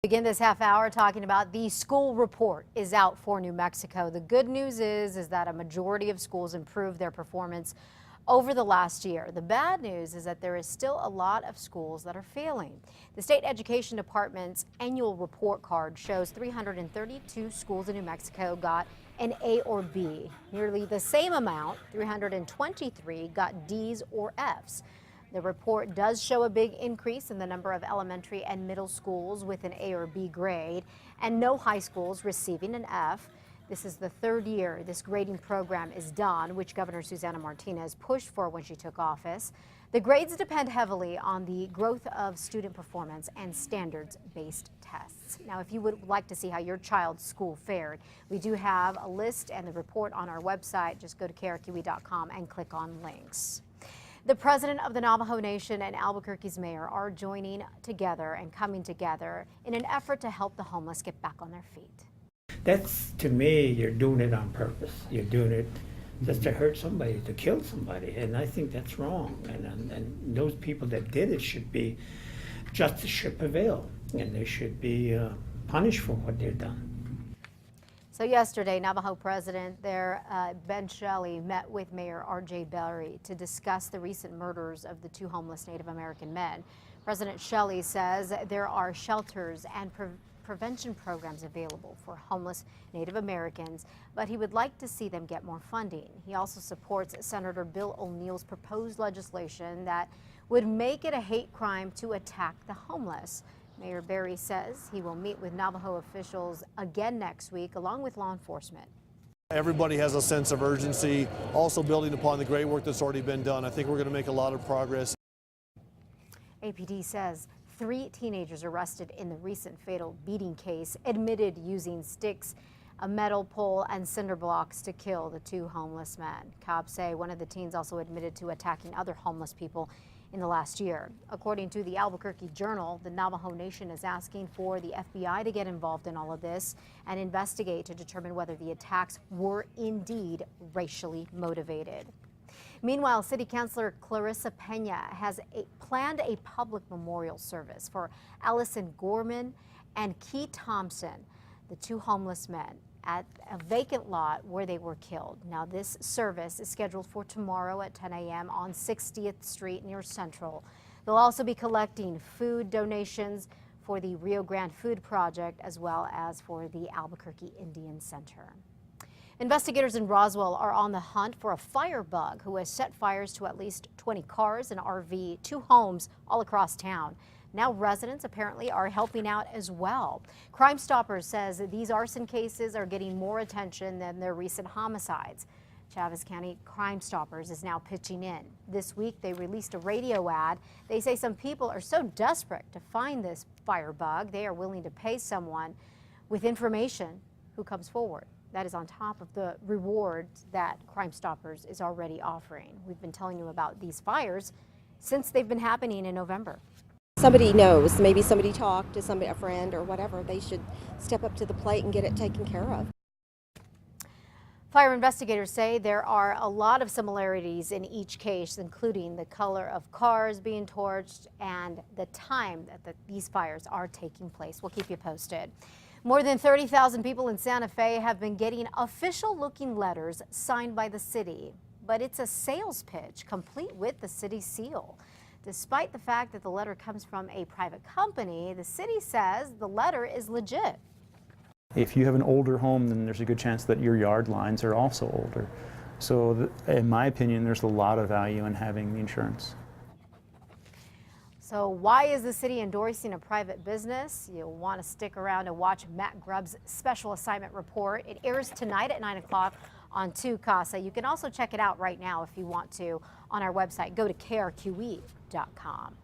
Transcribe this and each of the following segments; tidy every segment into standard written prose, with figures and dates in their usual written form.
Begin this half hour talking about the school report is out for New Mexico. The good news is that a majority of schools improved their performance over the last year. The bad news is that there is still a lot of schools that are failing. The state education department's annual report card shows 332 schools in New Mexico got an A or B. Nearly the same amount, 323, got D's or F's. The report does show a big increase in the number of elementary and middle schools with an A or B grade and no high schools receiving an F. This is the third year this grading program is done, which Governor Susana Martinez pushed for when she took office. The grades depend heavily on the growth of student performance and standards-based tests. Now, if you would like to see how your child's school fared, we do have a list and the report on our website. Just go to KRQE.com and click on links. The president of the Navajo Nation and Albuquerque's mayor are joining together and coming together in an effort to help the homeless get back on their feet. That's, to me, you're doing it on purpose. You're doing it just to hurt somebody, to kill somebody, and I think that's wrong. And those people that did it should be, justice should prevail, and they should be punished for what they've done. So yesterday, Navajo President there, Ben Shelley, met with Mayor R.J. Berry to discuss the recent murders of the two homeless Native American men. President Shelley says there are shelters and prevention programs available for homeless Native Americans, but he would like to see them get more funding. He also supports Senator Bill O'Neill's proposed legislation that would make it a hate crime to attack the homeless. Mayor Berry says he will meet with Navajo officials again next week, along with law enforcement. Everybody has a sense of urgency, also building upon the great work that's already been done. I think we're going to make a lot of progress. APD says 3 teenagers arrested in the recent fatal beating case admitted using sticks, a metal pole, and cinder blocks to kill the 2 homeless men. Cops say one of the teens also admitted to attacking other homeless people in the last year. According to the Albuquerque Journal, the Navajo Nation is asking for the FBI to get involved in all of this and investigate to determine whether the attacks were indeed racially motivated. Meanwhile, City Councilor Clarissa Pena has planned a public memorial service for Allison Gorman and Key Thompson, the 2 homeless men, at a vacant lot where they were killed. Now, this service is scheduled for tomorrow at 10 a.m. on 60th Street near Central. They'll also be collecting food donations for the Rio Grande Food Project as well as for the Albuquerque Indian Center. Investigators in Roswell are on the hunt for a firebug who has set fires to at least 20 cars, an RV, 2 homes all across town. Now residents apparently are helping out as well. Crime Stoppers says these arson cases are getting more attention than their recent homicides. Chavez County Crime Stoppers is now pitching in. This week they released a radio ad. They say some people are so desperate to find this firebug, they are willing to pay someone with information who comes forward. That is on top of the rewards that Crime Stoppers is already offering. We've been telling you about these fires since they've been happening in November. Somebody knows, maybe somebody talked to somebody, a friend or whatever, they should step up to the plate and get it taken care of. Fire investigators say there are a lot of similarities in each case, including the color of cars being torched and the time that these fires are taking place. We'll keep you posted. More than 30,000 people in Santa Fe have been getting official-looking letters signed by the city, but it's a sales pitch complete with the city seal. Despite the fact that the letter comes from a private company, the city says the letter is legit. If you have an older home, then there's a good chance that your yard lines are also older. So in my opinion, there's a lot of value in having the insurance. So why is the city endorsing a private business? You'll want to stick around to watch Matt Grubb's special assignment report. It airs tonight at 9 o'clock on 2 Casa. You can also check it out right now if you want to on our website. Go to KRQE.com.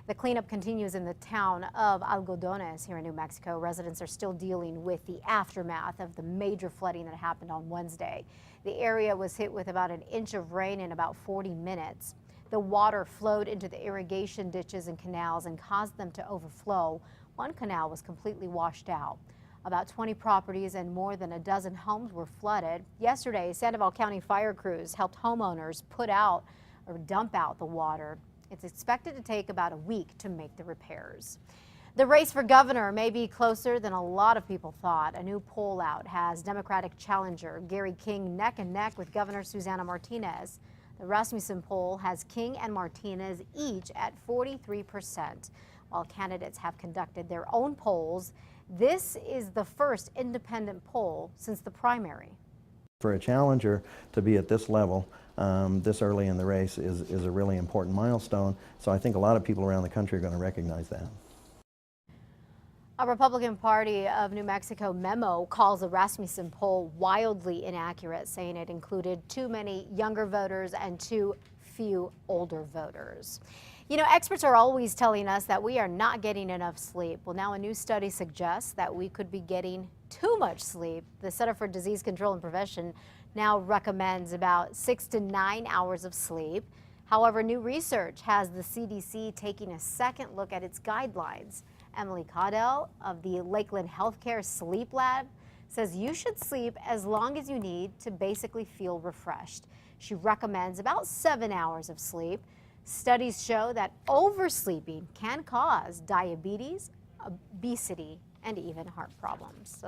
The cleanup continues in the town of Algodones here in New Mexico. Residents are still dealing with the aftermath of the major flooding that happened on Wednesday. The area was hit with about an inch of rain in about 40 minutes. The water flowed into the irrigation ditches and canals and caused them to overflow. One canal was completely washed out. About 20 properties and more than a dozen homes were flooded. Yesterday, Sandoval County fire crews helped homeowners put out or dump out the water. It's expected to take about a week to make the repairs. The race for governor may be closer than a lot of people thought. A new poll out has Democratic challenger Gary King neck and neck with Governor Susana Martinez. The Rasmussen poll has King and Martinez each at 43%. While candidates have conducted their own polls, this is the first independent poll since the primary. For a challenger to be at this level this early in the race is a really important milestone, so I think a lot of people around the country are going to recognize that. A Republican Party of New Mexico memo calls the Rasmussen poll wildly inaccurate, saying it included too many younger voters and too few older voters. You know, experts are always telling us that we are not getting enough sleep. Well, now a new study suggests that we could be getting too much sleep. The Center for Disease Control and Prevention now recommends about 6 to 9 hours of sleep. However, new research has the CDC taking a second look at its guidelines. Emily Caudell of the Lakeland Healthcare Sleep Lab says you should sleep as long as you need to basically feel refreshed. She recommends about 7 hours of sleep. Studies show that oversleeping can cause diabetes, obesity, and even heart problems.